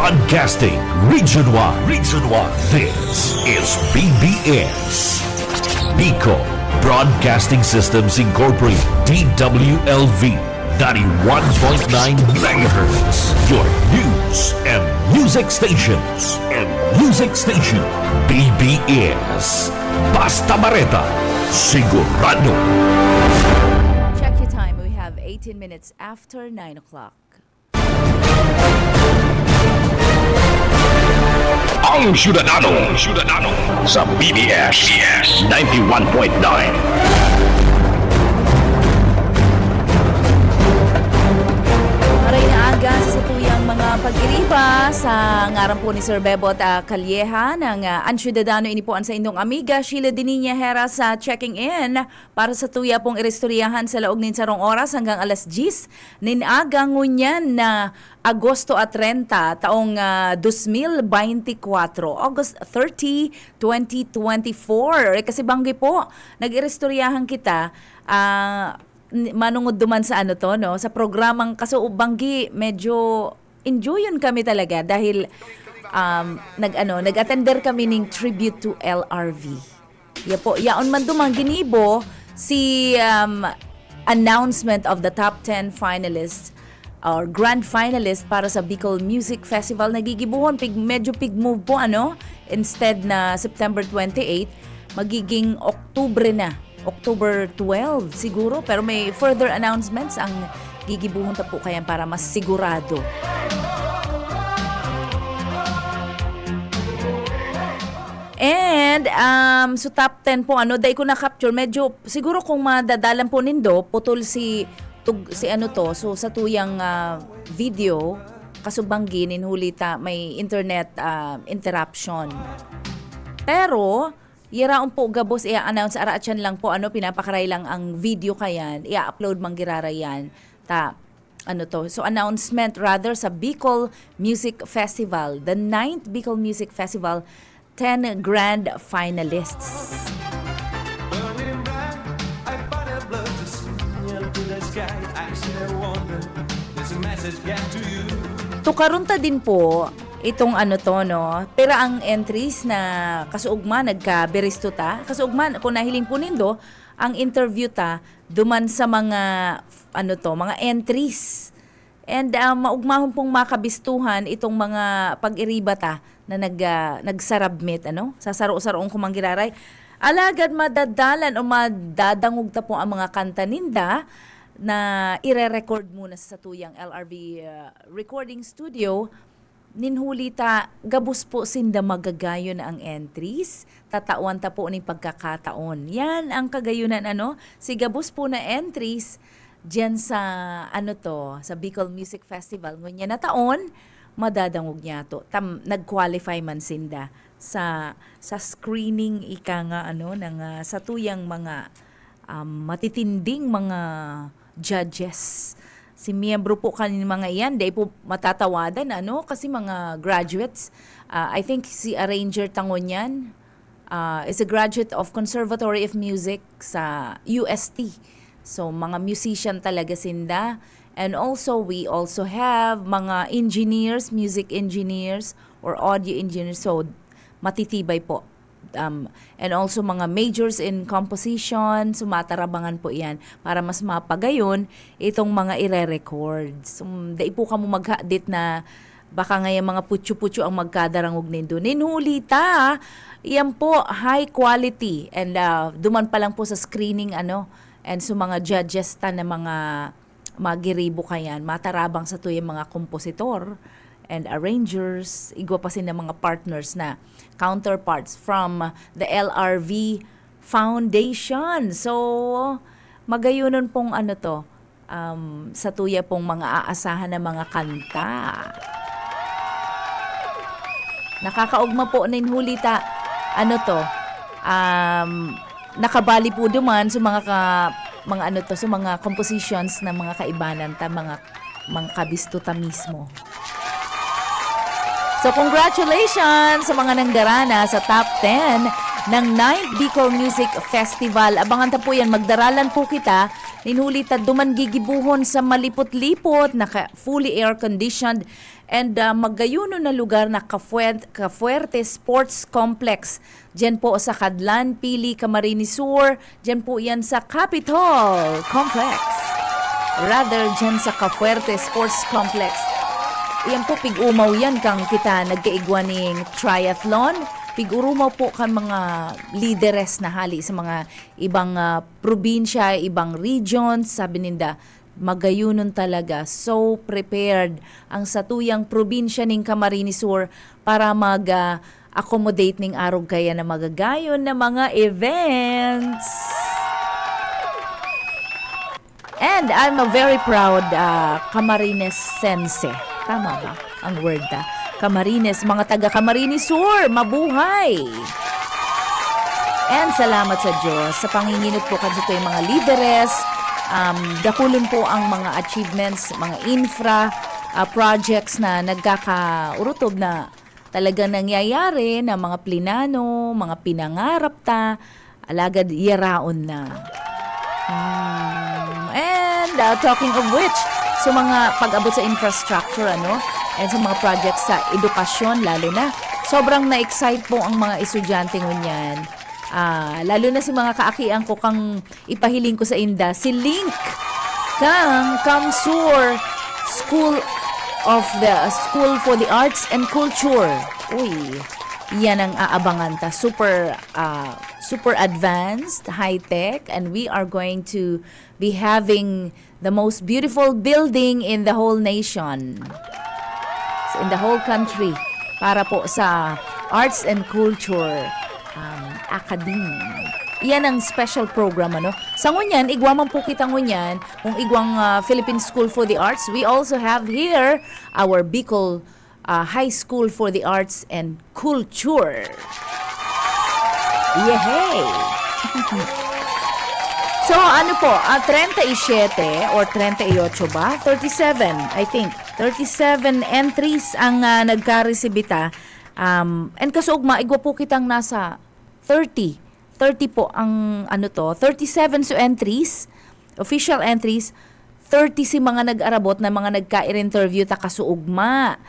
Broadcasting Region 1. Region 1. This is BBS. Bicol Broadcasting Systems Incorporated. DWLV 91.9 MHz. Your news and music stations. BBS. Basta Bareta. Sigurado. Check your time. We have 18 minutes after 9 o'clock. Ang Syudadano sa BBS 91.9. Maray na aga sa tuyang mga pag-iriba sa ngaran po ni Sir Bebot Calleja ng Ang Syudadano. Inipuan sa inyong amiga Sheila Diniña Hera sa checking in para sa tuya pong irestoryahan sa laog nin sarong oras hanggang alas 10 nin aga ngunyan na Agosto at 30 taong 2024, August 30, 2024. Kasi banggi po, nag-irestoryahan kita manungod duman sa ano to, no? Sa programang Kasuubanggi, medyo enjoyin kami talaga dahil nag-attender kami ng tribute to LRV. Ya po, yaon man dumang ginibo si announcement of the top 10 finalists or grand finalist para sa Bicol Music Festival. Nagigibuhon, medyo pig move po, instead na September 28, magiging Oktubre na. October 12 siguro, pero may further announcements ang gigibuhon ta po kaya para mas sigurado. And so top 10 po dahil ko na-capture, medyo siguro kung madadalan po nindo, putol si so sa tuyang video kasubanggi ninhulita may internet interruption. Pero yaraon po gabos i-announce araatyan lang po pinapakaray lang ang video kayan, i-upload manggirara yan ta so announcement rather sa Bicol Music Festival, the 9th Bicol Music Festival, 10 grand finalists. Tukarunta din po itong pera ang entries na kasuugma nagka-beristo ta. Kasuugma kung nahiling po nindo ang interview ta duman sa mga mga entries. And maugmahon pong makabistuhan itong mga pag-iriba ta na nagsarabmit sa saro-saroong kumanggiraray. Alagad madadalan o madadangog ta po ang mga kanta ninda na ire-record muna sa tuyang LRV recording studio. Ninhulita gabos po sinda magagayon ang entries, tatawan ta po ning pagkakataon. Yan ang kagayunan si gabos po na entries diyan sa sa Bicol Music Festival ngunya na taon madadangog niya to. Nag-qualify man sinda sa screening ika nga ng sa tuyang mga matitinding mga judges. Si miyembro po kanin mga iyan, dahil po matatawadan, kasi mga graduates. I think si arranger tangon yan is a graduate of Conservatory of Music sa UST. So, mga musician talaga sinda. And also, we also have mga engineers, music engineers, or audio engineers. So, matitibay po. And also mga majors in composition, sumatarabangan po iyan para mas mapagayon itong mga ire-record. So, dahil po ka mo maghadit na baka ngayon mga putyo-putyo ang magkadarangog nindo. Ninhulita, iyan po high quality and duman pa lang po sa screening and so mga judges ta na mga magiribo kayan, matarabang sa tuyang mga kompositor and arrangers, igwa pa sin ng mga partners na counterparts from the LRV Foundation. So, magayunon pong sa tuya pong mga aasahan na mga kanta. Nakakaugma po ninhulita, nakabali po duman sa sa mga compositions na mga kaibanan ta, mga kabisto ta mismo. So congratulations sa mga nangdarana sa top 10 ng 9th Bicol Music Festival. Abangan ta po yan, magdaralan po kita Ninhuli ta duman gigibuhon sa malipot-lipot, naka fully air-conditioned, and magayuno na lugar na Cafuerte Sports Complex. Diyan po sa Kadlan, Pili, Camarines Sur. Diyan po yan sa Capitol Complex. Rather, diyan sa Cafuerte Sports Complex. Yan po, pig-umaw yan kang kita nagkaigwa ning triathlon. Pig-urumaw po kan mga leaderes na hali sa mga ibang probinsya, ibang regions. Sabi ninda, magayunon talaga. So prepared ang satuyang probinsya ning Camarines Sur para accommodate ning arog kaya na magagayon na mga events. And I'm a very proud Camarinesense. Tama ba ang word Camarines, mga taga Camarines Sur, mabuhay! And salamat sa Diyos sa panginginot po kasi ito yung mga leaderes. Dakulon po ang mga achievements, mga infra projects na nagkakaurutob na talaga nangyayari na mga plinano, mga pinangarap ta, alagad yaraon na. And talking of which, so mga pag-abot sa infrastructure, and sa mga projects sa edukasyon, lalo na, sobrang na-excite po ang mga estudyante ngunyan. Lalo na si mga kaakian ko kang ipahiling ko sa inda, si Link kang Kamsur School for the Arts and Culture. Uy, yan ang aabangan ta. Super advanced, high-tech, and we are going to be having the most beautiful building in the whole nation. In the whole country para po sa Arts and Culture Academy. Iyan ang special program, Sa ngunyan, igwaman po kita ngunyan, kung igwang Philippine School for the Arts, we also have here our Bicol High School for the Arts and Culture. Yehey! So, 37 or 38 ba? 37, I think. 37 entries ang nagka-resibita. And kasugma, igwa po kitang nasa 30. 30 po ang 37 so entries, official entries. 30 si mga nag-arabot na mga nagka-interview ta kasuugma.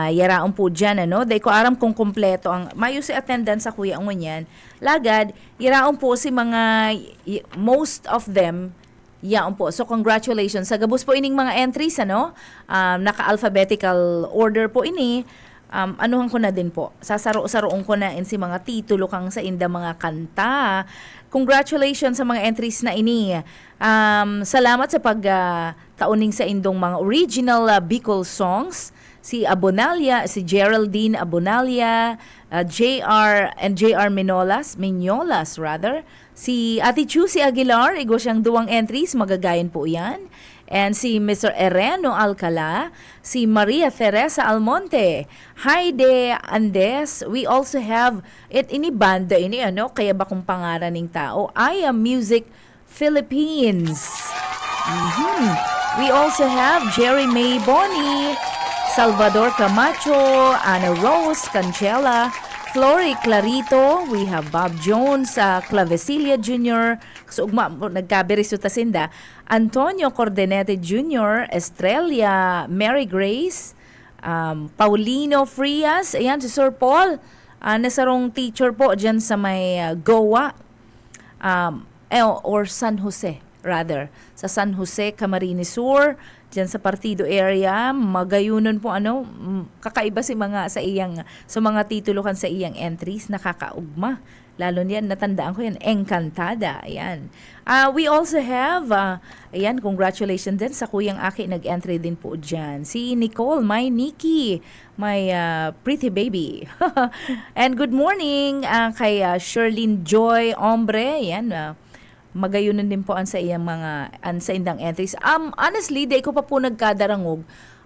Yaraon po dyan, Dahil ko aram kung kompleto ang mayo si attendance sa kuya ang yan. Lagad, yaraon po si mga, most of them, yaon po. So, congratulations. Sa gabos po ining mga entries, naka-alphabetical order po ini. Anuhan ko na din po. Sasaro-saroon ko na si mga titulo kang sa inda mga kanta. Congratulations sa mga entries na ini. Salamat sa pagtauning sa indong mga original Bicol songs. Si Abonalia, si Geraldine Abonalia, JR Minolas, si Ate Chusi Aguilar, igo siyang duwang entries, magagayon po yan. And si Mr. Ereno Alcala, si Maria Teresa Almonte, Haide Andes, we also have, ini banda ini, kaya ba kung pangaran ng tao, I Am Music Philippines. We also have Jerry May Boni, Salvador Camacho, Ana Rose Cancela, Flory Clarito, we have Bob Jones, Clavecilia Jr., kasugma po nagkabiriso tasinda, Antonio Cordenete Jr., Estrella, Mary Grace, Paulino Frias, ayan si Sir Paul, nasarong teacher po dyan sa may Goa, or San Jose, rather, sa San Jose, Camarines Sur, dyan sa Partido area, magayunon po kakaiba si mga sa mga titulo kan sa iyang entries, nakakaugma. Lalo niyan, natandaan ko yan, Encantada. Ayan. We also have, congratulations din sa kuyang aki, nag-entry din po dyan. Si Nicole, my Nikki, my pretty baby. And good morning kay Sherlyn Joy Ombre. Ayan, magayunan din po sa iyang mga sa indang entries. Honestly, di ko pa po nagkadarangog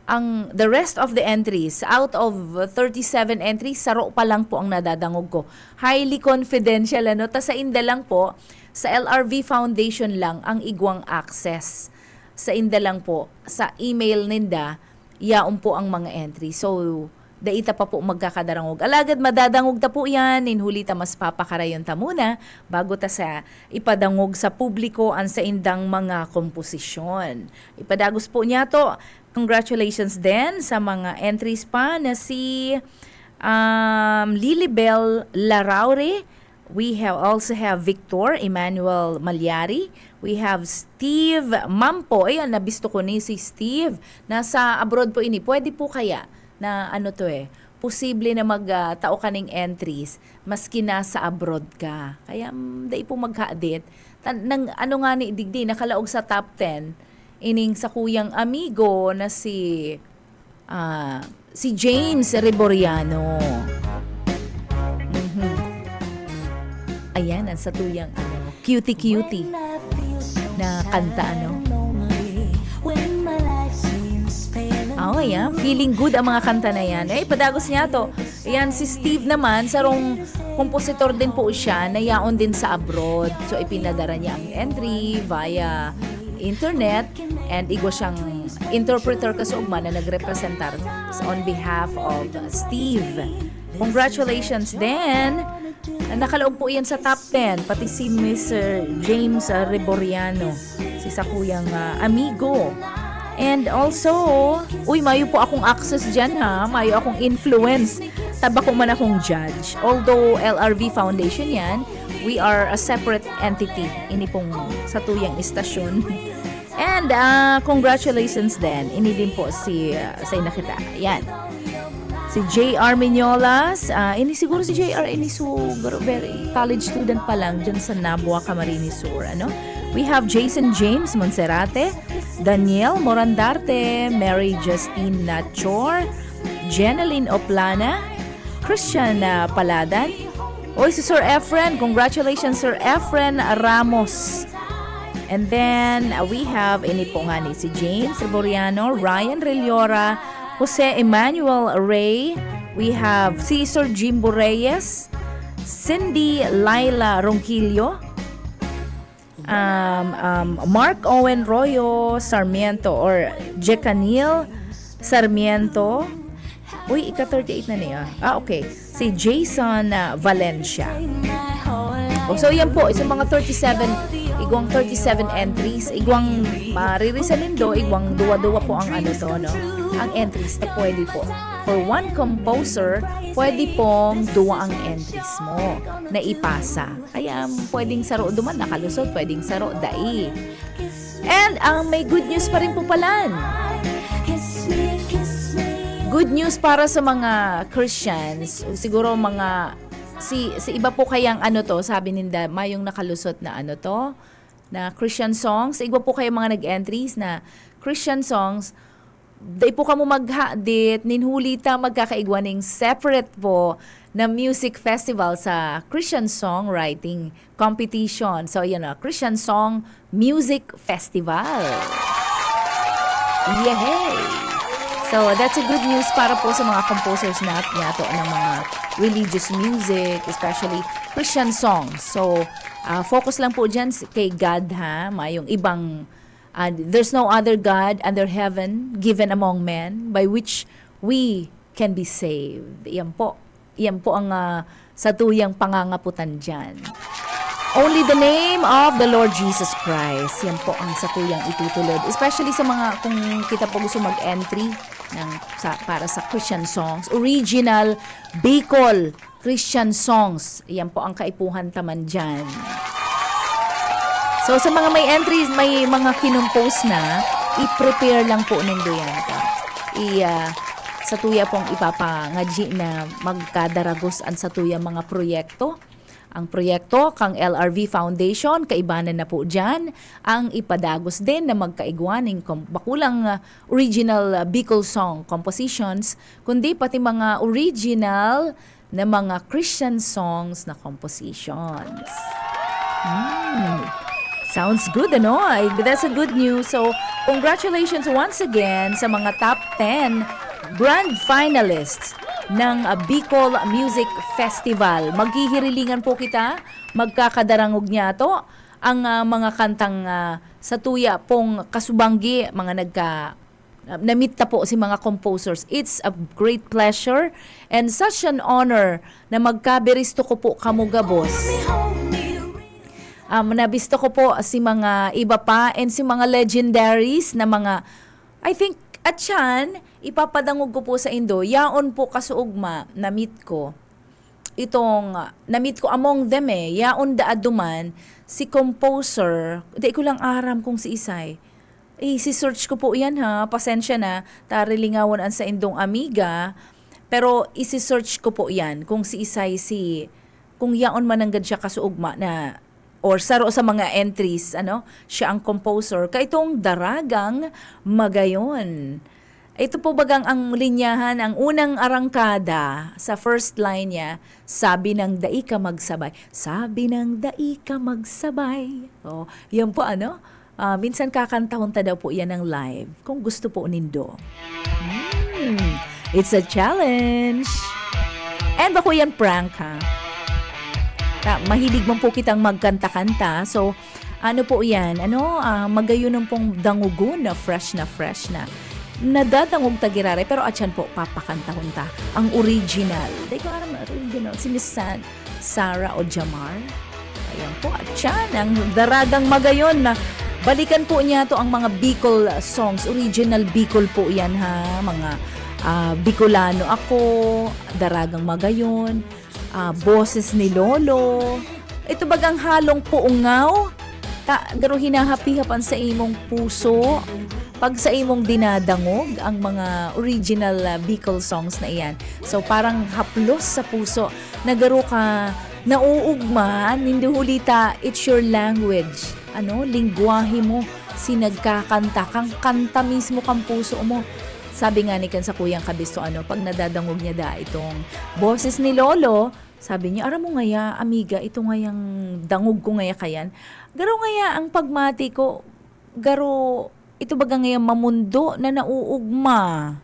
ang the rest of the entries. Out of 37 entries, saro pa lang po ang nadadangog ko. Highly confidential, ta sa inda lang po, sa LRV Foundation lang ang igwang access. Sa inda lang po, sa email ninda, yaon po ang mga entries. So, daita pa po magkakadarangog. Alagad madadangog ta po yan, inhuli ta mas papakarayon ta muna bago ta sa ipadangog sa publiko ang sa indang mga komposisyon. Ipadagos po niya to. Congratulations din sa mga entries pa na si Lilibel Laraure. We also have Victor Emmanuel Malyari. We have Steve Mampo. Ayan, nabisto ko ni si Steve. Nasa abroad po ini. Pwede po kaya na posible na magtao ka ng entries maski nasa abroad ka. Kaya dahil po maghaadit. Nga ni digdi, nakalaog sa top 10 ining sa kuyang amigo na si James Reboriano. Ayan, ang sa tuyang cutie na kanta ayan, feeling good ang mga kanta na yan. Padagos niya to. Ayan, si Steve naman, sarong kompositor din po siya, nayaon din sa abroad. So, ipinadara niya ang entry via internet and igwa siyang interpreter kasugma na nagrepresentar on behalf of Steve. Congratulations din. Nakalaog po yan sa top 10, pati si Mr. James Reboriano, si sakuyang amigo. And also, mayo po akong access dyan mayo akong influence. Taba ko man akong judge. Although LRV Foundation yan, we are a separate entity. Ini pong sa tuyang istasyon. And congratulations din. Ini din po sa inakita. Yan. Si J.R. Mignolas. Ini siguro si J.R. ini very college student pa lang dyan sa Nabua, Camarines Sur. We have Jason James Monserrate, Daniel Morandarte, Mary Justine Nachor, Jeneline Oplana, Christian Paladan. Si Sir Efren. Congratulations, Sir Efren Ramos. And then, we have si James Reboriano, Ryan Reliora, Jose Emmanuel Ray. We have si Sir Jimbo Reyes, Cindy Laila Ronquillo, Mark Owen Royo Sarmiento or Jecanil Sarmiento. Ika-38 na niya. Okay. Si Jason Valencia. So yan po, isang mga 37 entries, igwang maririsanin igwang duwa-duwa po ang ang entries na pwede po. For one composer, pwede pong duwa ang entries mo na ipasa. Kaya pwedeng saro duman nakalusot, pwedeng saro dai. And may good news pa rin po palan. Good news para sa mga Christians, siguro mga si iba po kayang sabi ninda mayong nakalusot na na Christian songs. Iba po kayang mga nag-entries na Christian songs. Day po kamo maghadit, ninhulita magkakaigwaning separate po na music festival sa Christian Songwriting Competition. So, Christian Song Music Festival. Yay! So, that's a good news para po sa mga composers natin ng mga religious music, especially Christian songs. So, focus lang po dyan kay God mayong ibang there's no other God under heaven given among men by which we can be saved. Yan po ang sa tuyang pangangaputan dyan. Only the name of the Lord Jesus Christ. Yan po ang sa tuyang itutulod. Especially sa mga, kung kita po gusto mag-entry para sa Christian songs. Original Bicol Christian songs. Yan po ang kaipuhan taman dyan. So, sa mga may entries, may mga kinumpose na, i-prepare lang po ng doyanta. Sa tuya pong ipapangadji na magkadaragos ang sa tuya mga proyekto. Ang proyekto kang LRV Foundation, kaibanan na po dyan. Ang ipadagos din na magkaigwaning bakulang original Bicol song compositions, kundi pati mga original na mga Christian songs na compositions. Sounds good, That's a good news. So, congratulations once again sa mga top 10 grand finalists ng Bicol Music Festival. Maghihirilingan po kita, magkakadarangog niya to ang mga kantang sa tuya pong kasubanggi, mga na-meet ta po si mga composers. It's a great pleasure and such an honor na magkabiristo ko po kamuga boss. Nabisto ko po si mga iba pa and si mga legendaries na mga, I think, at yan, ipapadangog ko po sa Indo, yaon po kasuugma na-meet ko. Na-meet ko among them yaon da aduman, si composer, di ko lang aram kung si Isay. Si search ko po yan ha, pasensya na, tarilingawan an sa Indong amiga, pero isi-search ko po yan kung si Isay kung yaon mananggad siya kasuugma na, or saro sa mga entries, siya ang composer, kaitong Daragang Magayon. Ito po bagang ang linyahan, ang unang arangkada sa first line niya, sabi ng dai ka magsabay. Sabi ng dai ka magsabay. Yan po minsan kakantahon ta daw po yan ng live kung gusto po nindo. It's a challenge. And bako yan prank ha. Mahilig mo po kitang magkanta-kanta. So, po yan? Magayon pong dangugon na fresh na. Nadadangog tagirare, pero atyan po, papakantahon ta. Ang original. Di ko alam, original. Si Miss Sarah o Jamar. Ayan po, atyan. Ang Daragang Magayon na balikan po niya to ang mga Bicol songs. Original Bicol po yan ha. Mga Bicolano ako, Daragang Magayon, boses ni Lolo. Ito bagang halong puungaw. Garo hinahapi-hapan sa imong puso. Pag sa imong dinadangog ang mga original Bicol songs na iyan. So parang haplos sa puso. Nagaro ka nauugma, hindi hulita, it's your language. Lingwahe mo, sinagkakanta, kang kanta mismo kang puso mo. Sabi nga ni kan sa Kuyang Kabisto, pag nadadangog niya itong boses ni Lolo, sabi niya, aram mo ngaya, amiga, ito ngayang dangog ko ngaya kayan. Garo ngaya ang pagmati ko, ito baga ngayang mamundo na nauugma.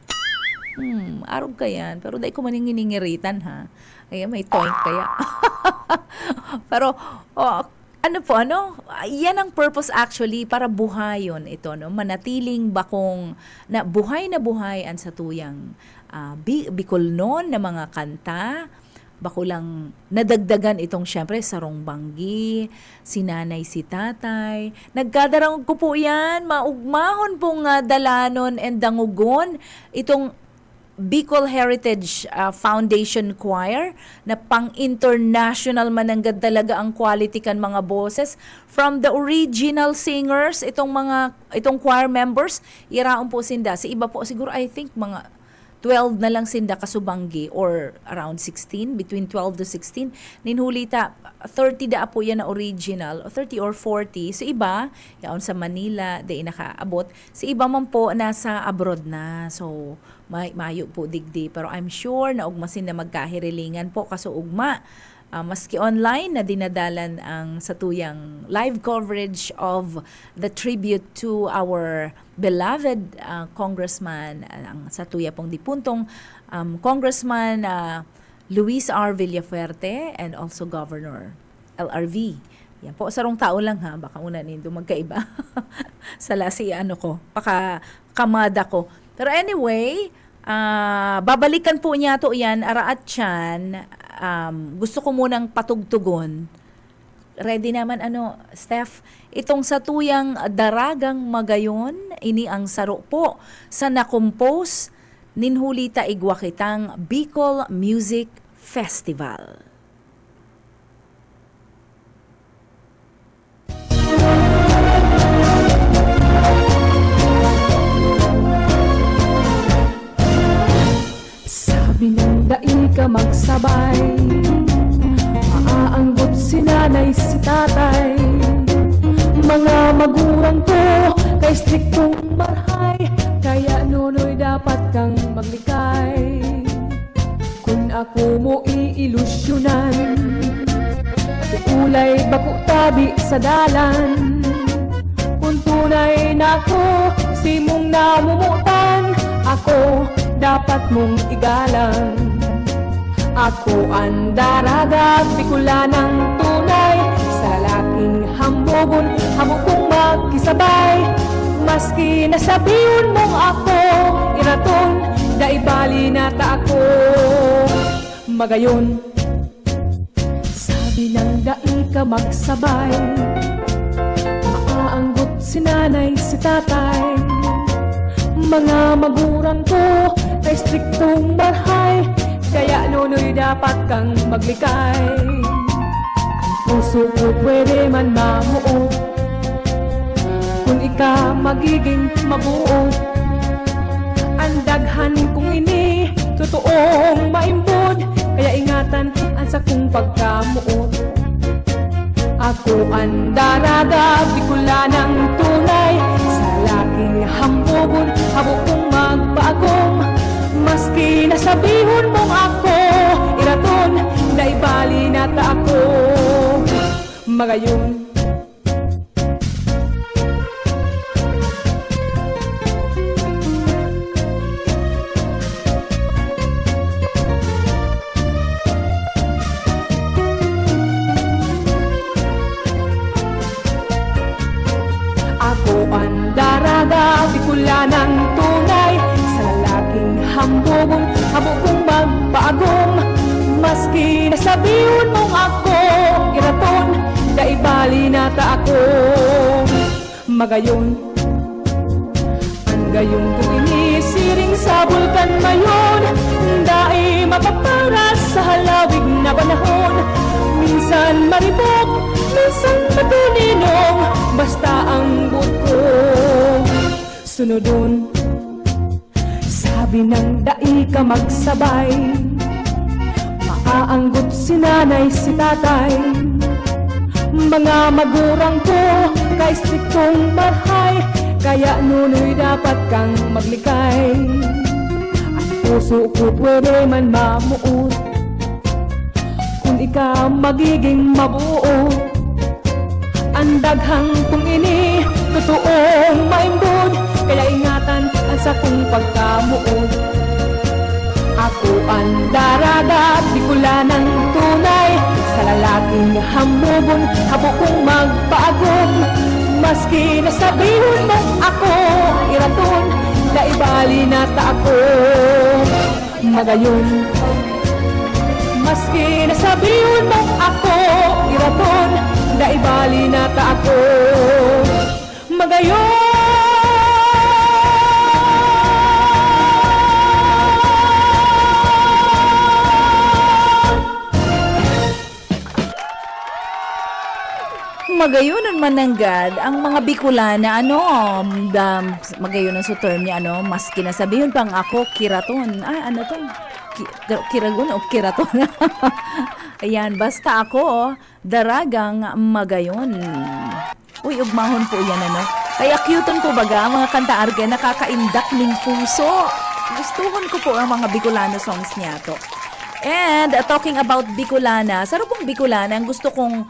Arog kayan, pero dahil ko maninginingiritan ha. Ay, may toink kaya. Pero, yan ang purpose actually para buhayon ito, manatiling bakong na buhay ang sa tuyang Bicol noon na mga kanta. Bako lang nadagdagan itong syempre Sarong Banggi, si Nanay si Tatay. Nagkadarang ko po yan, maugmahon pong dalanon and dangugon itong Bicol Heritage Foundation Choir na pang-international mananggad talaga ang quality kan mga boses from the original singers, itong choir members, iraon po sinda. Si iba po siguro I think mga 12 na lang sinda kasubanggi or around 16, between 12 to 16. Ninhulita, 30 da po yan na original, 30 or 40. So iba, yaon sa Manila, di nakaabot. Si iba man po nasa abroad na. So, mayo po digdi. Pero I'm sure na ugmasin na magkahirilingan po kaso ugma. Maski online na dinadalan ang satuyang live coverage of the tribute to our beloved congressman, ang satuya pong dipuntong Congressman Luis R. Villafuerte and also Governor LRV. Yan po, sarong tao lang ha, baka una nindo magkaiba. Sala si baka kamada ko. Pero anyway, babalikan po niya to yan, araat yan. Gusto ko munang patugtugon. Ready naman Steph? Itong satuyang Daragang Magayon, ini ang saro po sa nakompose ninhulita igwakitang Bicol Music Festival. Sabi ng dai ka magsabay, maaanggot si nanay si tatay. Mga magulang ko kay striktong marhay, kaya nunoy dapat kang maglikay. Kung ako mo iilusyonan, ulay bako tabi sa dalan. Kung tunay na ako, simong namumutan, ako dapat mong igalang. Ako ang Daragang Bicolanang tunay, sa laking hambugon, hamo kong magkisabay. Maski nasabihon mong ako iraton, daibali na ta ako magayon. Sabi ng dai ka magsabay, maaanggot si nanay si tatay. Mga maguran ko ay striktong marhay, kaya nunoy dapat kang maglikay. Ang puso ko pwede man mamuot, kung ika magiging mabuo. Ang daghan kong ini, totoong maimbod, kaya ingatan ang sakong pagkamuot. Ako ang daraga, bikula ng tunay, sa laking hambugon, habok kong magbaagong. Maski nasabihon mong ako iraton, daibali na ta ako magayon. Ako ang daraga, bikula ng tunay, sa lalaking hambugong, habog kong magpaagong. Maski nasabihon mong ako iraton, daibali na ta ako magayon. Ang gayon kong inisiring sa bulkan mayon, dai mapaparas sa halawig na panahon. Minsan maribok, minsan matuninong, basta ang buot ko sunodon. Sabi ng dai ka magsabay, maaanggot si nanay si tatay. Mga magurang ko kay striktong marhay, kaya nunoy dapat kang maglikay. Ang puso ko pwede man mamuot, kung ika magiging mabuo. Ang daghang kong ini, totoong maimbod, kaya ingatan ang sakong pagkamuot. Ako ang daraga, bikula ng tunay, sa lalaking hambugon, habok kong magpaagong. Maski nasabihon mo ako iraton, daibali na ta ako magayon. Maski nasabihon mo ako iraton, daibali na ta ako magayon. Magayunan mananggad ang mga Bicolana, magayunan sa term niya, mas kinasabihin pang ako, kiraton. Ano to? Kiragon o kiraton? Ayan, basta ako, daragang magayon. Uy, ugmahon po yan, Kaya cuteon po baga, mga kanta arga, nakakaindak ning puso. Gustuhon ko po ang mga Bicolano songs niya to. And talking about Bicolana, saro pong Bicolana, ang gusto kong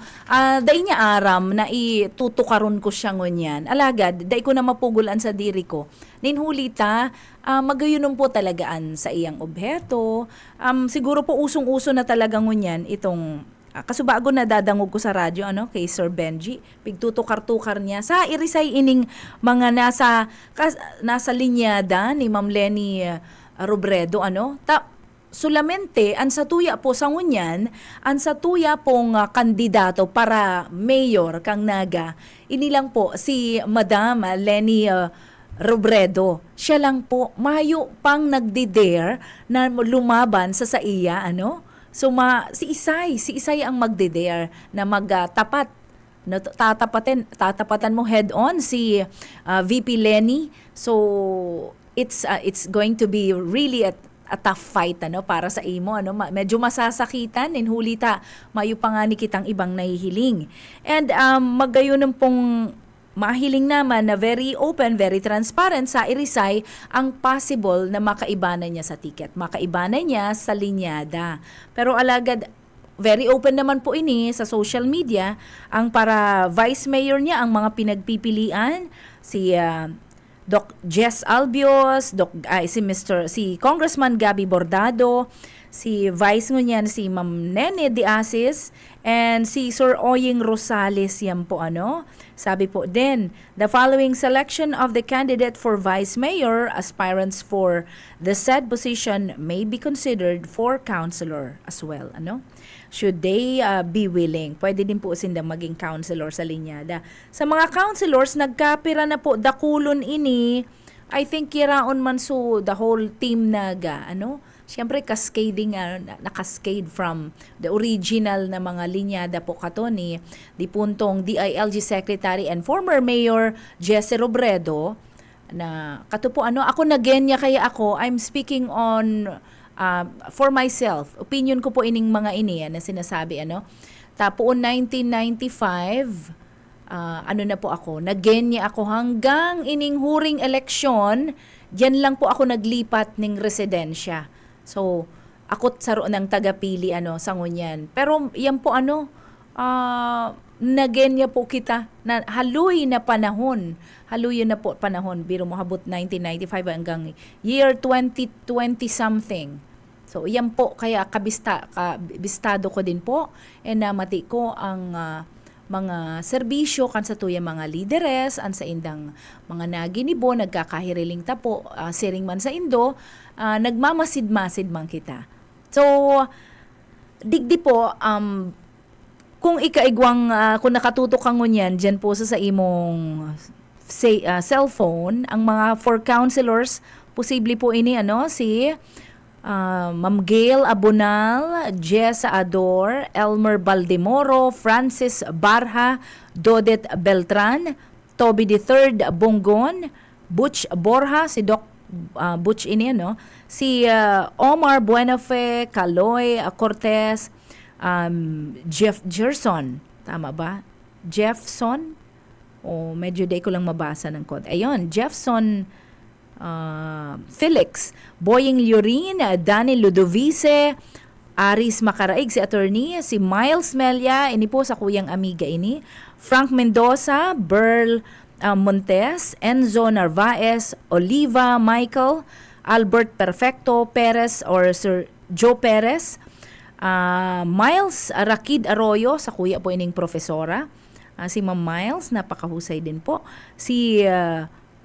dai niya aram na itutukaron ko siya ngunyan. Alagad, dai ko na mapugulan sa diri ko. Ninhulita, magayunon po talagaan sa iyang obheto. Siguro po usong-uso na talaga ngunyan itong kasubago na dadangog ko sa radyo kay Sir Benji. Pigtutukar-tukar niya sa irisay ining mga nasa linyada ni Ma'am Lenny Robredo solamente ang satuya po sa ngunyan, ang satuya pong kandidato para mayor kang Naga, inilang po si Madam Lenny Robredo. Siya lang po, mayo pang nagdi-dare na lumaban sa iya, So si Isay ang magdi-dare na magtapat. Tatapatan mo head-on si VP Lenny. So it's going to be really a tough fight para sa imo medyo masasakitan hulita mayo pa nga ni kitang ibang nahihiling. And magayon pong mahiling naman na very open, very transparent sa irisay ang possible na makaibanan niya sa ticket, makaibanan niya sa linyada. Pero alagad very open naman po ini sa social media ang para vice mayor niya ang mga pinagpipilian si Doc Jess Albios, si Congressman Gabby Bordado, si Vice ngunyan si Ma'am Nene de Asis and si Sir Oying Rosales yan po ano. Sabi po din, the following selection of the candidate for Vice Mayor aspirants for the said position may be considered for councilor as well ano. Should they be willing. Pwede din po sila maging councilor sa linyada. Sa mga councilors, nagkapira na po dakulon ini. I think kiraon man so the whole team naga, ano? Siyempre cascading, na-cascade from the original na mga linyada po kato ni di puntong DILG Secretary and former Mayor Jesse Robredo na kato po ano, ako nagenya kaya ako, I'm speaking on for myself. Opinion ko po ining mga ini na sinasabi ano. Tapoon 1995, ano na po ako, nagenya ako hanggang ining huring eleksyon, diyan lang po ako naglipat ning residensya. So, ako saro ng tagapili ano sa ngunyan. Pero yan po ano, nagenya po kita na haluy na panahon. Haluy na po panahon. Biro mo habot 1995 hanggang year 2020 something. So, yan po kaya kabistado ko din po and namati ko ang mga serbisyo kan sa tuya mga lideres an sa indang mga naginibo nagkakahiriling tapo siring man sa indo nagmamasid-masid man kita. So digdi po kung ikaigwang kung nakatutok ka ngunyan diyan po sa imong cellphone ang mga for counselors posible po ini ano si Ma'am Gail Abonal, Jess Ador, Elmer Baldemoro, Francis Barha, Dodet Beltran, Toby III Bonggon, Butch Borja, si Doc Butch ini no, si Omar Buenafe, Caloy Cortez, Jeff Gerson, tama ba? Jeffson? O medyo day ko lang mabasa ng code. Ayun, Jeffson Felix, Boying Lurin, Danny Ludovice, Aris Macaraig, si attorney, si Miles Melia, ini po sa kuyang amiga ini, Frank Mendoza, Burl Montes, Enzo Narvaez, Oliva Michael, Albert Perfecto Perez or Sir Joe Perez, Miles Rakid Arroyo, sa kuya po ining profesora, si Ma'am Miles, napakahusay din po, si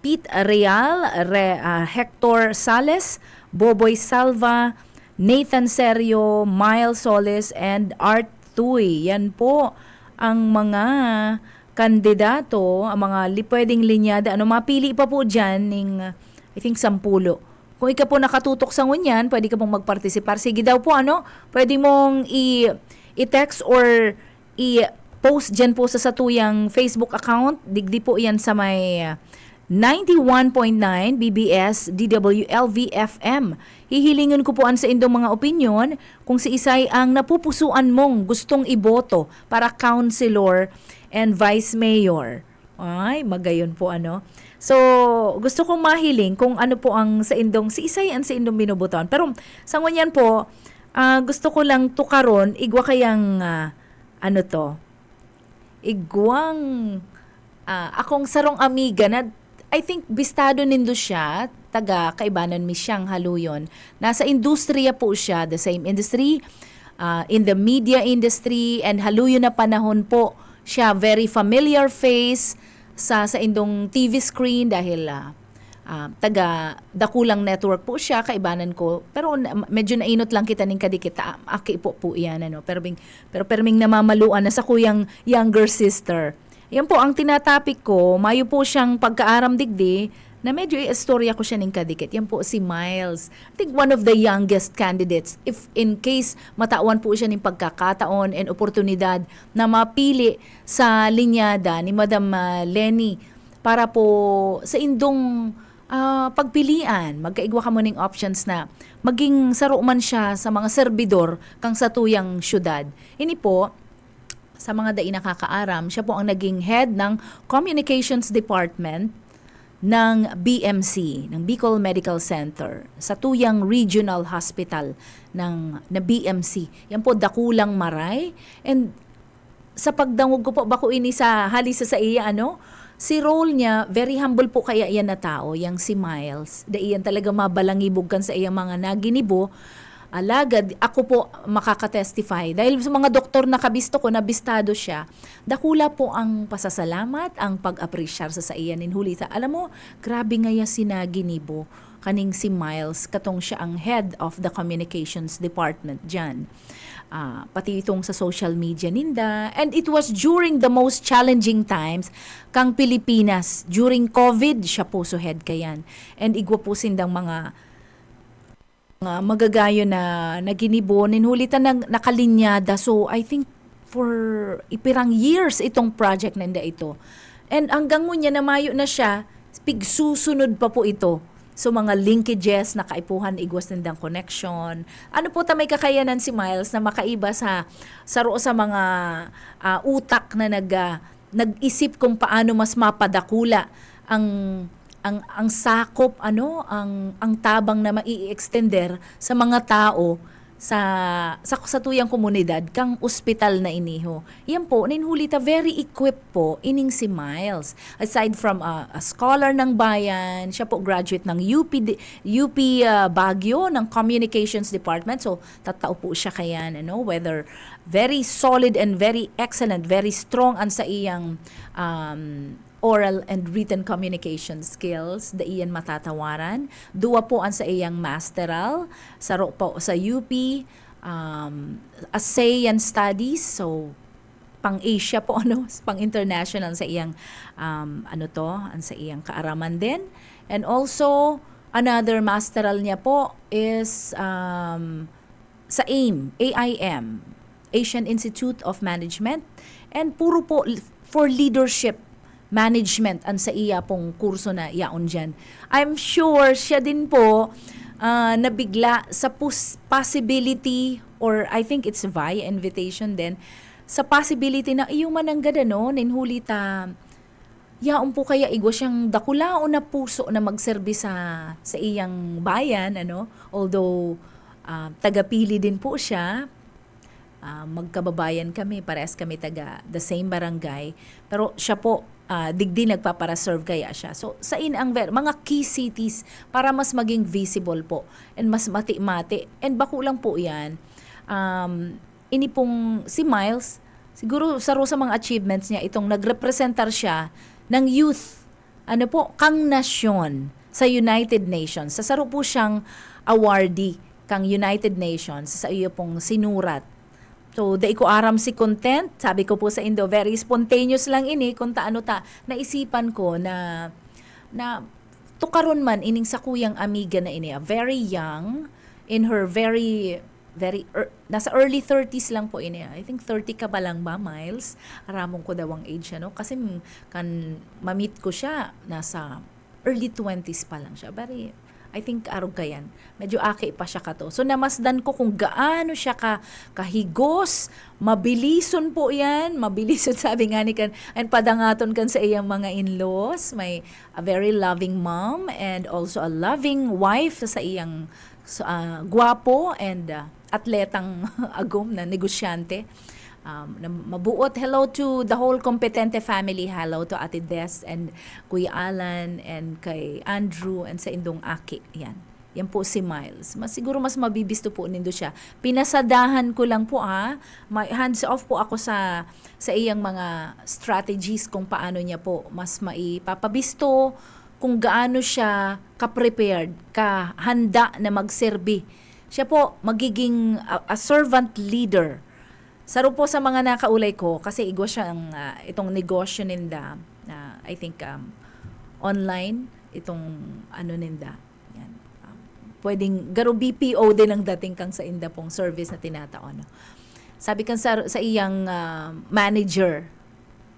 Pete Real, Hector Sales, Boboy Salva, Nathan Serio, Miles Solis, and Art Tuy. Yan po ang mga kandidato, ang mga pwedeng linyada. Ano, mapili pa po dyan ng, I think, 10. Kung ikaw po nakatutok sa ngunyan, pwede ka pong magpartisipar. Sige daw po, ano, pwede mong i-text or i-post dyan po sa satuyang Facebook account. Digdi po yan sa may 91.9 BBS DWLV FM. Hihilingan ko po an sa indong mga opinyon kung si Isay ang napupusuan mong gustong iboto para councilor and vice mayor. Ay, magayon po ano. So, gusto kong mahiling kung ano po ang sa indong si Isay ang sa indong binubutuan. Pero sa ngunyan po, gusto ko lang tukaron igwa kayang ano to. Igwang akong sarong amiga na I think bistado nindo siya, taga kaibanan mi siyang haluyon. Nasa industriya po siya, the same industry, in the media industry, and haluyon na panahon po siya, very familiar face sa indong TV screen dahil taga Dakulang Network po siya, kaibanan ko. Pero medyo nainot lang kita ning kadikit, aki po iyan, ano. Pero perming namamaluan na sa kuyang younger sister. Yan po ang tinatapik ko, mayo po siyang pagkaaram digdi na medyo istorya ko siya ng kadikit. Yan po si Miles. I think one of the youngest candidates if in case matawan po siya ng pagkakataon and oportunidad na mapili sa linyada ni Madam Lenny para po sa indong pagpilian. Magkaigwa ka mo ng options na maging saro man siya sa mga serbidor kang sa tuyang syudad. Ini po, sa mga dai nakakaaram, siya po ang naging head ng Communications Department ng BMC, ng Bicol Medical Center, sa tuyang Regional Hospital na BMC. Yan po, Dakulang Maray. And sa pagdangog ko po, bako ini sa halisa sa iya, ano, si role niya, very humble po kaya iyan na tao, yang si Miles. Daiyan talaga mabalangibog kan sa iya mga naginibo. alagad, ako po makakatestify. Dahil sa mga doktor na kabisto ko, nabistado siya, dakula po ang pasasalamat, ang pag-apresyar sa iyan. Ninhulita, alam mo, grabe nga ya sinaginibo kaning si Miles, katong siya ang head of the communications department dyan. Pati itong sa social media ninda. And it was during the most challenging times kang Pilipinas. During COVID, siya po so head kayan. And igwa po sindang mga magagayo na naginibo, ninhulitan ng nakalinyada. So, I think for ipirang years itong project nanda ito. And hanggang ngunya na mayo na siya, pigsusunod pa po ito. So, mga linkages na kaipuhan igwas nindang connection. Ano po ta may kakayanan si Miles na makaiba sa mga utak na nag-isip kung paano mas mapadakula ang sakop ang tabang na mai-extender sa mga tao sa tuyang komunidad kang ospital na iniho. Yan po, ninhulita very equipped po ining si Miles. Aside from a scholar ng bayan, siya po graduate ng UP Baguio ng Communications Department. So tatao po siya kayan, whether very solid and very excellent, very strong ang sa iyang oral and written communication skills, da iyan matatawaran. Duwa po ang sa iyang masteral, saro po sa UP, ASEAN Studies, so pang-Asia po, pang-international sa iyang, ang sa iyang kaaraman din. And also, another masteral niya po is sa AIM, Asian Institute of Management, and puro po for leadership management ang sa iya pong kurso na yaon dyan. I'm sure siya din po nabigla sa possibility, or I think it's via invitation din, sa possibility na iyong mananggada ninhulita, yaon po kaya igwa siyang dakulao na puso na magserbi sa iyang bayan, although tagapili din po siya. Magkababayan kami, parehas kami taga the same barangay, pero siya po digdi nagpapara-serve kaya siya. So, sa ang mga key cities para mas maging visible po and mas mati-mati. And bako lang po yan. Ini pong si Miles, siguro sa mga achievements niya, itong nagrepresentar siya ng youth, kang nasyon sa United Nations. Sasaro po siyang awardee kang United Nations sa iyo pong sinurat. So, dai ko aram si content. Sabi ko po sa Indo, very spontaneous lang ini kung naisipan ko na tukaron man ining sa kuyang amiga na ini, very young, in her nasa early 30s lang po ini. I think 30 ka ba lang ba, Miles? Aramong ko daw ang age, Kasi kan mamit ko siya, nasa early 20s pa lang siya. Very, I think arog ka yan. Medyo aki pa siya ka to. So namasdan ko kung gaano siya kahigos, mabilison po yan. Mabilison sabi nga ni kan, and padangaton kan sa iyang mga in-laws. May a very loving mom and also a loving wife sa iyang guwapo and atletang agom na negosyante. Mabuot. Hello to the whole Competente family. Hello to Ate Des and Kuya Alan and kay Andrew and sa Indong Aki. Yan po si Miles. Siguro mas mabibisto po nindo siya. Pinasadahan ko lang po hands off po ako sa iyang mga strategies kung paano niya po mas maipapabisto, kung gaano siya ka-prepared, handa na magserbi. Siya po magiging a servant leader. Saro po sa mga nakaulay ko, kasi igwa siya itong negosyo ninda, I think online, itong ninda. Yan. Pwedeng, garo BPO din ang dating kang sa inda pong service na tinataon. Sabi kan sa iyang manager,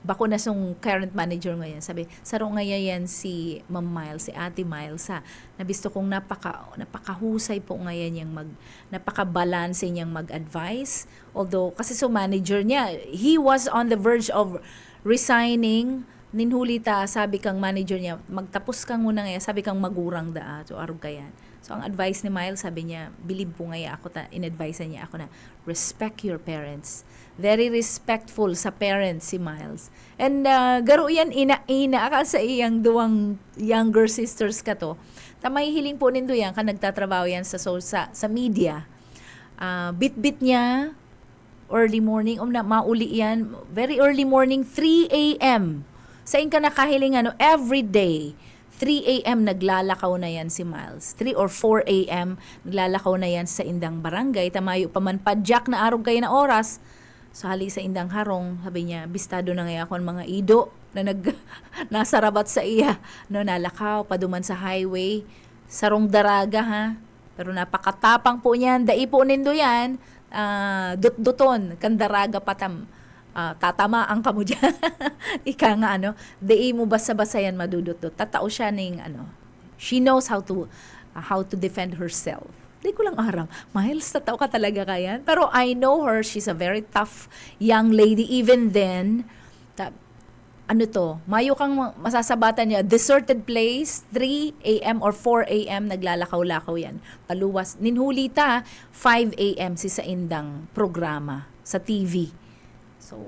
bako na song current manager ngayon, sabi, saro ngayon si Ma'am Miles, si Ate Miles, nabisto kong napakahusay po ngayon yung napaka-balance niyang mag-advise. Although, kasi manager niya, he was on the verge of resigning. Ninhulita, sabi kang manager niya, magtapos kang muna ngayon, sabi kang magurang so arog ka yan. So, ang advice ni Miles, sabi niya, believe po ngayon ako, in-advise niya ako na, respect your parents. Very respectful sa parents si Miles. And garo yan ina ka sa iyang duwang younger sisters ka to. Tamay hiling po nindo yan ka nagtatrabaho yan sa media. bit-bit niya, early morning, mauli yan, very early morning, 3 a.m. Sa ka nakahiling every day, 3 a.m. naglalakaw na yan si Miles. 3 or 4 a.m. naglalakaw na yan sa indang barangay. Tamayo pa man padyak na arog kayo na oras. So hali sa indang harong, sabi niya, bistado na ngayon ako ng mga ido na nasa rabat sa iya. No, nalakaw, paduman sa highway. Sarong daraga ha. Pero napakatapang po niyan. Dai po nindo yan. Dut-duton. Kandaraga patam. Tatama ang kamo dyan. Ika nga dai mo basa-basa yan madudot-dot. Tatao siya ning she knows how to defend herself. Di ko lang aram. Miles, tatao ka talaga kayan. Pero I know her. She's a very tough young lady. Even then, mayo kang masasabatan niya, deserted place, 3 a.m. or 4 a.m. naglalakaw-lakaw yan. Paluwas. Ninhuli ta, 5 a.m. si sa indang programa sa TV. So,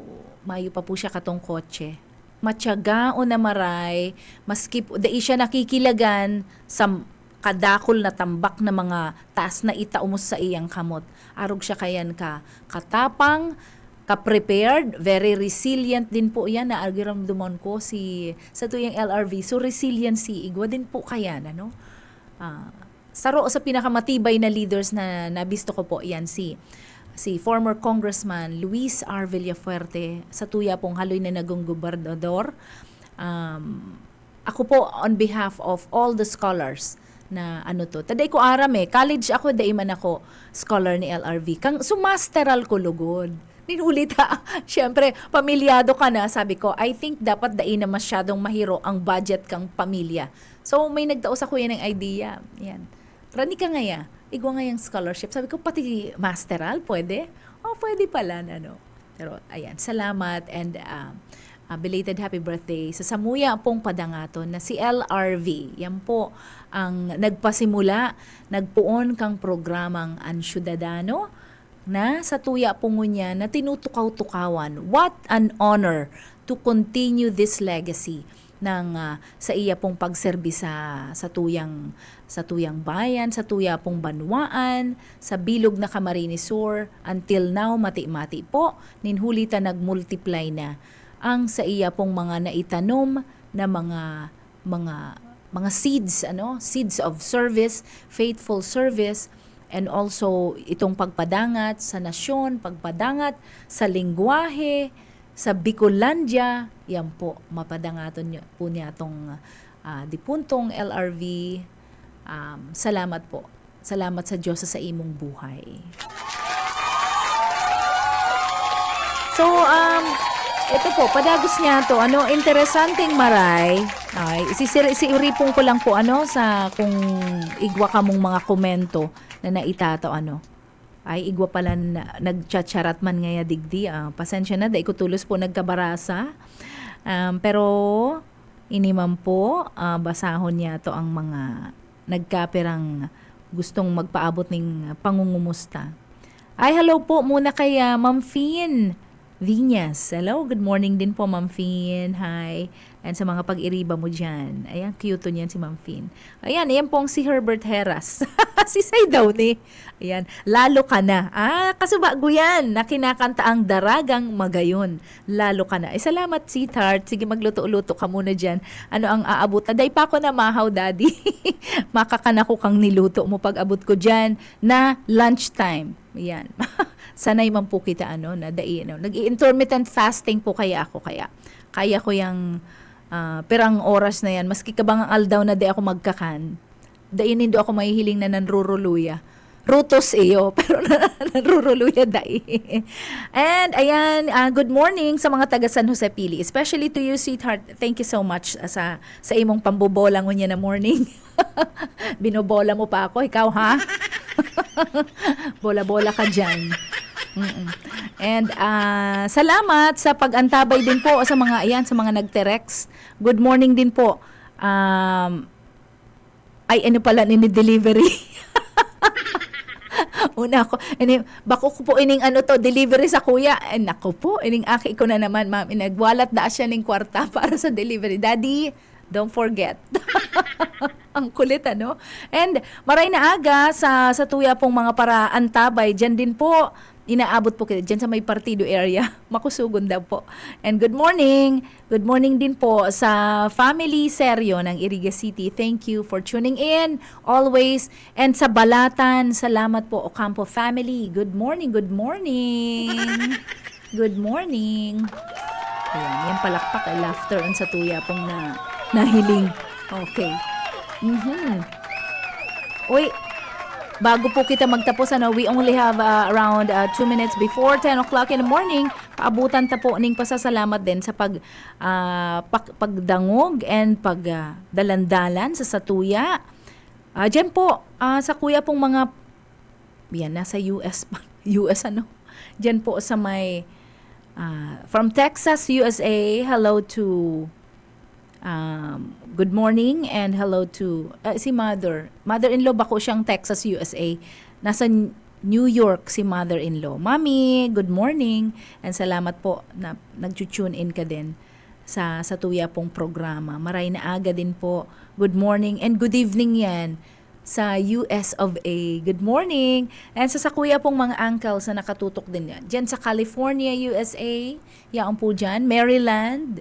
mayo pa po siya katong kotse. Matyaga o na maray, maski po, dai siya nakikilagan sa kadakol na tambak na mga taas na itaumos sa iyang kamot. Arog siya kayan katapang, ka-prepared, very resilient din po yan na arguramdumon ko sa tuyang LRV. So resiliency, igwa din po kaya saro sa pinakamatibay na leaders na nabisto ko po yan si former Congressman Luis R. Villafuerte sa tuya pong haloy na nagong gobernador. Ako po on behalf of all the scholars na taday ko aram college ako, dai man ako scholar ni LRV. Kang sumasteral ko lugod. Ninulit Siyempre, pamilyado ka na. Sabi ko, I think dapat dai na masyadong mahiro ang budget kang pamilya. So, may nagdaos ako yan ng idea. Yan. Rani ka ngaya. Igwa ngayang scholarship. Sabi ko, pati masteral, pwede? Pwede pala. Pero, ayan. Salamat and belated happy birthday sa Samuya pong padangaton na si LRV. Yan po ang nagpasimula, nagpuon kang programang Ansyudadano na sa tuya po niya na tinutukaw-tukawan. What an honor to continue this legacy ng sa iya pong pagserbisa sa tuyang bayan, sa tuya pong banwaan, sa bilog na Camarines Sur. Until now, mati-mati po, ninhulita nag-multiply na ang sa iya pong mga naitanom na mga seeds, seeds of service, faithful service, and also itong pagpadangat sa nasyon, pagpadangat sa lingwahe, sa Bicolandia, yan po, mapadangaton po niya itong dipuntong LRV. Salamat po. Salamat sa Diyos sa imong buhay. So, ito po, padagos niya to. Interesanteng maray. Ay, siuripong ko lang po sa kung igwa ka mong mga komento na naitato ay igwa pala nagchatcharat man ngaya digdi. Pasensya na, dahil ko tulos po nagkabarasa. Pero inimam po, basahon niya to ang mga nagkapirang gustong magpaabot ng pangungumusta. Ay, hello po muna kay Ma'am Fien Viñas. Hello, good morning din po Ma'am Fien. Hi. And sa mga pag-iriba mo dyan. Ayan, cute niyan si Ma'am Fien. Ayan pong si Herbert Heras. Si Say daw ni. Ayan, lalo ka na. Kasubago yan na kinakanta ang Daragang Magayon. Lalo ka na. Salamat, sweetheart. Sige, magluto-luto ka muna dyan. Ano ang aabot? Aday pa ako na mahaw, daddy. Makakana ko kang niluto mo pag abot ko dyan na lunchtime. Ayan. Sanay man po kita na nag-intermittent fasting po kaya ko yung perang oras na yan, maski kabang aldaw na di ako magkakan, dain hindi ako mahihiling na nanruruluya. Rutos iyo, pero nanruruluya dai. And ayan, good morning sa mga taga San Jose Pili, especially to you, sweetheart. Thank you so much sa imong pambobola ngunya na morning. Binobola mo pa ako, ikaw ha? Bola-bola ka dyan. And salamat sa pag-antabay din po sa mga nagterex. Good morning din po. Delivery. Una ko, bako ko po ining delivery sa kuya. Nako po, ining aki ko na naman, ma'am. Inagwalat da siya ning kwarta para sa delivery. Daddy, Don't forget. Ang kulit, ano? And maray na aga sa tuya pong mga paraantabay. Diyan din po, inaabot po kita. Diyan sa may partido area. Makusugon daw po. And good morning. Good morning din po sa family seryo ng Iriga City. Thank you for tuning in always. And sa Balatan, salamat po Ocampo family. Good morning, good morning. Good morning. Ayan, yan palakpak ay laughter ang sa tuya pong nahiling. Okay. Uy, bago po kita magtapos, we only have around 2 minutes before 10 o'clock in the morning. Paabutan ta po ning pasasalamat din sa pagdangog and pagdalandalan sa satuya. Diyan po, sa kuya pong mga, yan, nasa US, US ano? Diyan po sa may, from Texas, USA, hello to, good morning and hello to si mother-in-law ba ko siyang Texas, USA. Nasa New York si mother-in-law. Mami, good morning and salamat po na nag-tune in ka din sa tuya pong programa. Maray na aga din po. Good morning and good evening yan sa US of A. Good morning. And sa kuya pong mga uncles na nakatutok din yan. Diyan sa California, USA. Yan po dyan. Maryland.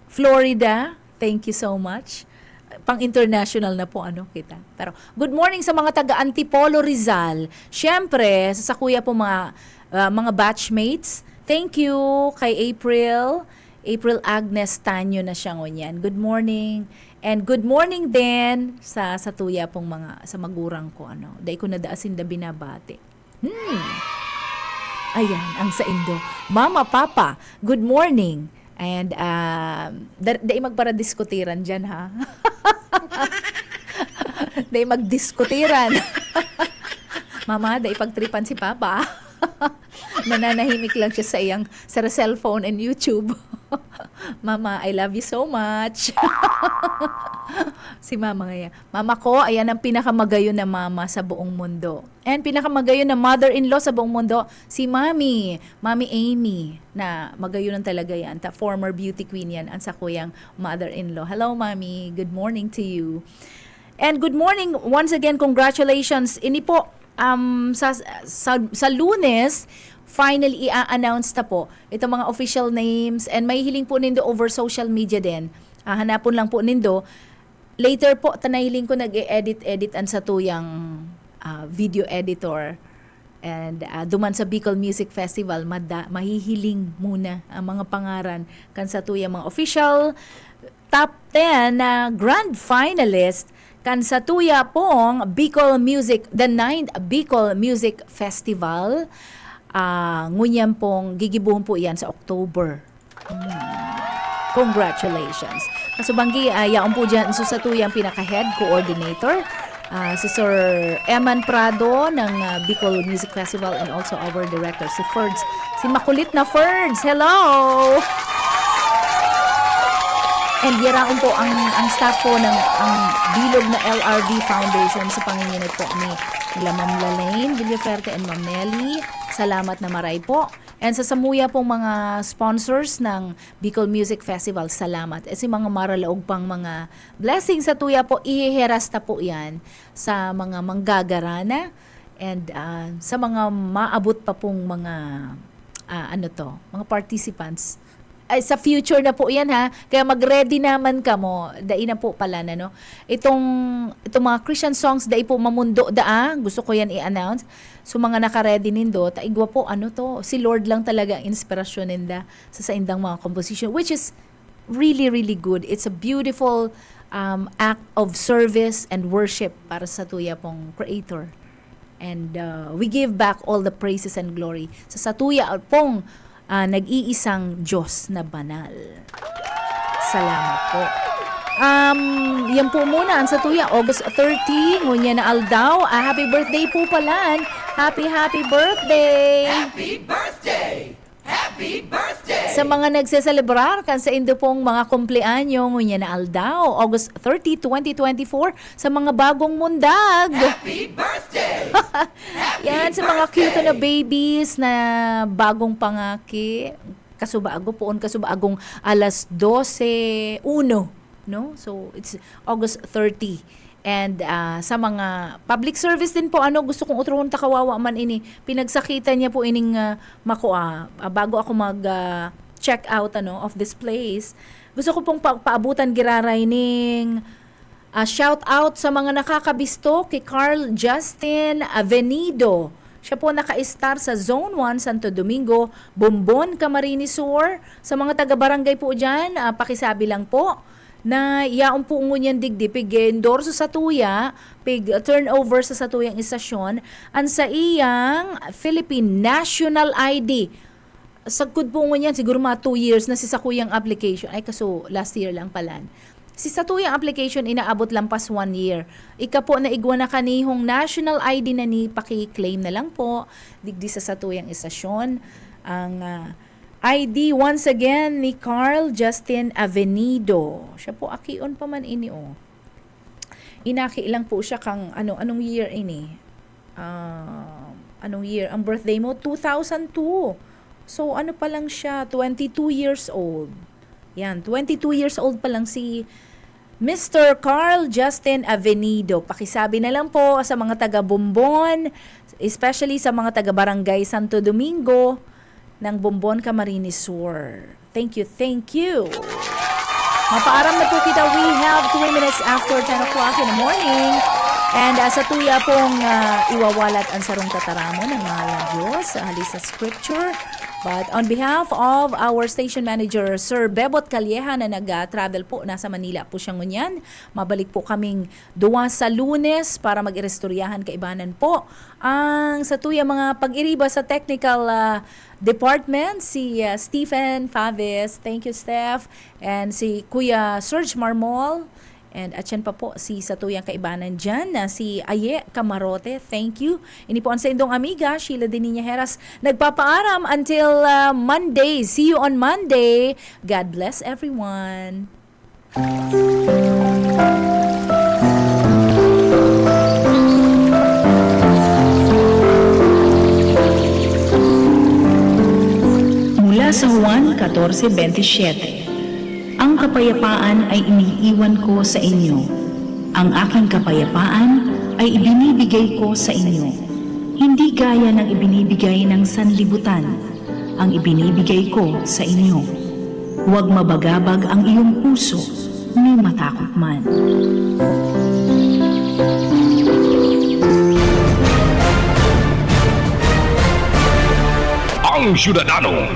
Florida. Thank you so much. Pang-international na po kita. Pero good morning sa mga taga Antipolo, Rizal. Siyempre, sa kuya po mga batchmates. Thank you kay April Agnes Tanyo na siya ngunyan. Good morning. And good morning din sa tuya pong sa magurang ko Dahil ko nadaasin da binabati. Ayan, ang sa Indo. Mama, Papa, good morning. And dahil magpara-diskutiran dyan, ha? Dahil magdiskutiran. Mama, dahil pagtripan si Papa. Nananahimik lang siya sa cellphone and YouTube. Mama, I love you so much. Si Mama ngayon. Mama ko, ayan ang pinakamagayon na mama sa buong mundo. And pinakamagayon na mother-in-law sa buong mundo, si Mami Amy, na magayon talaga yan. Former beauty queen yan, ang sa kuyang mother-in-law. Hello, Mami. Good morning to you. And good morning, once again, congratulations. Ini po, sa Lunes, finally i-announce na po itong mga official names and may hiling po nindo over social media din. Hanapon lang po nindo. Later po, tanahiling ko nag-edit ang sa tuyang video editor. And duman sa Bicol Music Festival, mahihiling muna ang mga pangaran kan sa tuyang mga official top 10 na grand finalist kan sa tuya pong Bicol Music, the 9th Bicol Music Festival. Ngunyan pong gigibuhon po yan sa October. Congratulations. Kasubanggi, yaon po dyan sa tuyang pinaka-head coordinator, si Sir Eman Prado ng Bicol Music Festival and also our director, si Ferds. Si makulit na Ferds. Hello! And yaraon po ang staff po ng bilog na LRV Foundation sa panginginit po nila Ma'am Lalaine Villaferte and Ma'am Nelly. Salamat na maray po. And sa samuya pong mga sponsors ng Bicol Music Festival, salamat. Si mga maralaog pang mga blessings sa tuya po, ihiherasta po yan sa mga manggagarana and sa mga maabot pa pong mga mga participants. Ay, sa future na po yan, ha. Kaya mag-ready naman ka mo. Dai na po pala na, no. Itong mga Christian songs, dai po mamundo gusto ko yan i-announce. So mga naka-ready nindo, taigwa po, si Lord lang talaga ang inspirasyon ninda sa indang mga composition, which is really, really good. It's a beautiful act of service and worship para sa tuya pong Creator. And we give back all the praises and glory sa satuya pong nag-iisang Diyos na banal. Salamat po. Yan po muna ang satuya, August 30, ngunya na aldaw. Happy birthday po pala. Happy birthday! Happy birthday! Happy birthday! Sa mga nagseselebrar kan sa indo pong mga kumpleanyo, ngunya na aldaw, August 30, 2024, sa mga bagong mundag. Happy birthday! Yan, sa mga cute na babies na bagong pangaki. kasubaago poon kasubaagong alas 12:01, no? So it's August 30. And sa mga public service din po, gusto kong uturon ta kawawa man ini. Pinagsakitan niya po ining makuha bago ako mag check out of this place. Gusto ko pong paabutan giraray ning shout out sa mga nakakabisto kay Carl Justin Avenido. Siya po naka-star sa Zone 1, Santo Domingo, Bombon, Camarines Sur. Sa mga taga-barangay po dyan, pakisabi lang po na yaon po ngunyan digdi, pig endorso sa tuya, pig turnover sa satuyang istasyon, ang sa iyang Philippine National ID. Sagkod po ngunyan, siguro mga 2 years na si sakuyang application. Ay, kaso last year lang pala. Si satuyang application inaabot lampas 1 year. Ika po na igwa na kanihong national ID na ni paki-claim na lang po digdi sa satuyang istasyon. Ang ID once again ni Carl Justin Avenido. Siya po akion pa man ini Inaki lang po siya kang anong year ini? Anong year? Ang birthday mo 2002. So ano pa lang siya, 22 years old. Yan, 22 years old pa lang si Mr. Carl Justin Avenido. Pakisabi na lang po sa mga taga-Bombon, especially sa mga taga-Barangay Santo Domingo ng Bombon, Camarines Sur. Thank you, thank you. Mapaaram na po kita. We have 2 minutes after 10 o'clock in the morning. And sa tuya pong iwawalat ang sarong tataramo ng mahal ng Diyos sa halis sa scripture. But on behalf of our station manager, Sir Bebot Calleja, na nag-travel po, nasa Manila po siya ngunyan. Mabalik po kaming duwa sa Lunes para mag-irestoryahan kaibanan po. Ang sa tuya mga pag-iriba sa technical department, si Stephen Faves, thank you Steph, and si Kuya Serge Marmol. And at yan pa po si Satuyang Kaibanan dyan na si Aye Camarote. Thank you. Ini po ang sa indong amiga, Sheila Deninia Heras. Nagpapaaram until Monday. See you on Monday. God bless everyone. Mula sa Juan 14:27. Ang kapayapaan ay iniiwan ko sa inyo. Ang aking kapayapaan ay ibinibigay ko sa inyo. Hindi gaya ng ibinibigay ng sanlibutan. Ang ibinibigay ko sa inyo. Huwag mabagabag ang iyong puso, ni matakot man. Ang Syudadano.